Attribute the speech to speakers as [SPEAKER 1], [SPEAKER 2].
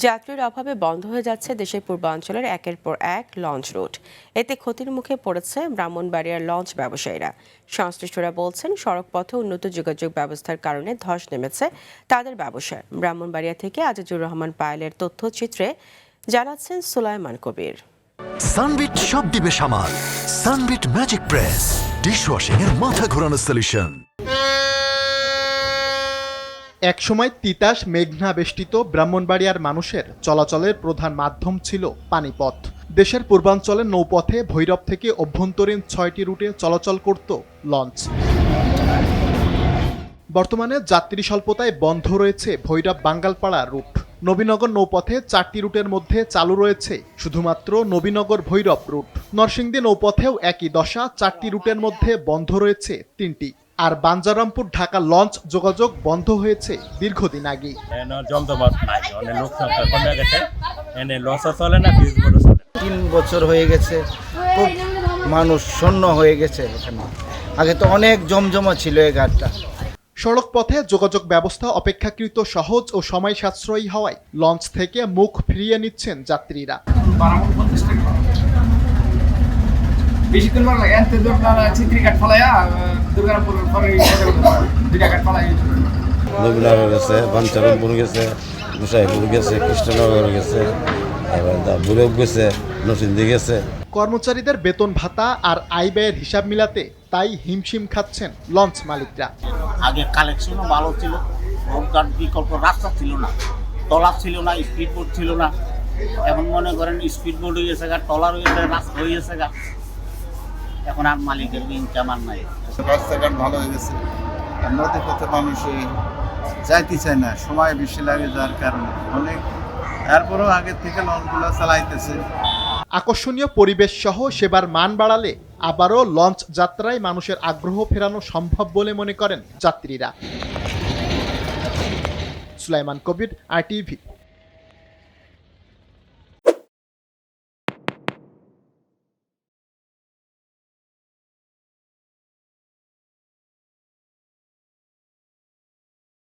[SPEAKER 1] যাত্রীর অভাবে বন্ধ হয়ে যাচ্ছে দেশের পূর্বাঞ্চলের একের পর এক লঞ্চ রুট। এতে ক্ষতির মুখে পড়েছে ব্রাহ্মণবাড়িয়ার লঞ্চ ব্যবসায়ীরা। সংশ্লিষ্টরা বলছেন, সড়কপথে উন্নত যোগাযোগ ব্যবস্থার কারণে ধস নেমেছে তাদের ব্যবসায়। ব্রাহ্মণবাড়িয়া থেকে আজিজুর রহমান পায়েলের তথ্যচিত্রে জানাচ্ছেন সুলাইমান কবির।
[SPEAKER 2] সানবিট সব দিবে সামাল। সানবিট ম্যাজিক প্রেস ডিশওয়াশিং এর মাথা ঘোরানো সলিউশন।
[SPEAKER 3] একসময় তিতাস মেঘনা বেষ্টিত ব্রাহ্মণবাড়িয়ার মানুষের চলাচলের প্রধান মাধ্যম ছিল পানিপথ। দেশের পূর্বাঞ্চলের নৌপথে ভৈরব থেকে অভ্যন্তরীণ 6টি রুটে চলাচল করত লঞ্চ। বর্তমানে যাত্রী স্বল্পতায় বন্ধ রয়েছে ভৈরব বাঙ্গালপাড়া রুট। নবীনগর নৌপথে 4টি রুটের মধ্যে চালু রয়েছে শুধুমাত্র নবীনগর ভৈরব রুট। নরসিংদী নৌপথেও একই দশা, 4টি রুটের মধ্যে বন্ধ রয়েছে 3টি। আর বাঞ্জারামপুর ঢাকা লঞ্চ যোগাযোগ বন্ধ হয়েছে দীর্ঘদিন আগেই।
[SPEAKER 4] যন্ত্রপাত নাই, অনেক লোক সংখ্যা কমে গেছে, এনে লঞ্চও চলে না,
[SPEAKER 5] 3 বছর হয়ে গেছে, খুব মানুষ শূন্য হয়ে গেছে। এখানে আগে তো অনেক জমজমা ছিল এই ঘাটটা।
[SPEAKER 3] সড়ক পথে যোগাযোগ ব্যবস্থা অপেক্ষাকৃত সহজ ও সময় সাশ্রয়ী হওয়ায় লঞ্চ থেকে মুখ ফিরিয়ে নিচ্ছেন যাত্রীরা।
[SPEAKER 6] নবীনগর গেছে, বাঞ্চারামপুর গেছে, গোসাইপুর গেছে, কৃষ্ণনগর গেছে, ভৈরব গেছে, নরসিংদী গেছে।
[SPEAKER 3] কর্মচারীদের বেতন ভাতা আর আয় ব্যয়ের হিসাব মিলাতে তাই হিমশিম খাচ্ছেন লঞ্চ মালিকরা।
[SPEAKER 7] আগে কালেকশনও ভালো ছিল, রোডঘাট বিকল্প রাস্তা ছিল না, টলার ছিল না, স্পিড বোট ছিল না। এখন মনে করেন স্পিড বোট হয়ে গেছে, টলার হয়ে গেছে, রাস্তা হয়ে গেছে। এখন আর মালিকের ইনকাম আর নাই।
[SPEAKER 8] রাস্তাঘাট ভালো হয়ে গেছে, নদী পথে মানুষ যাইতে চায় না, সময় বেশি লাগে যার কারণে অনেক। তারপরেও আগের থেকে লঞ্চগুলো চালাইতেছে।
[SPEAKER 3] আকর্ষণীয় পরিবেশ সহ সেবার মান বাড়ালে আবারও লঞ্চ যাত্রায় মানুষের আগ্রহ ফেরানো সম্ভব বলে মনে করেন যাত্রীরা। সুলাইমান কবির, RTV।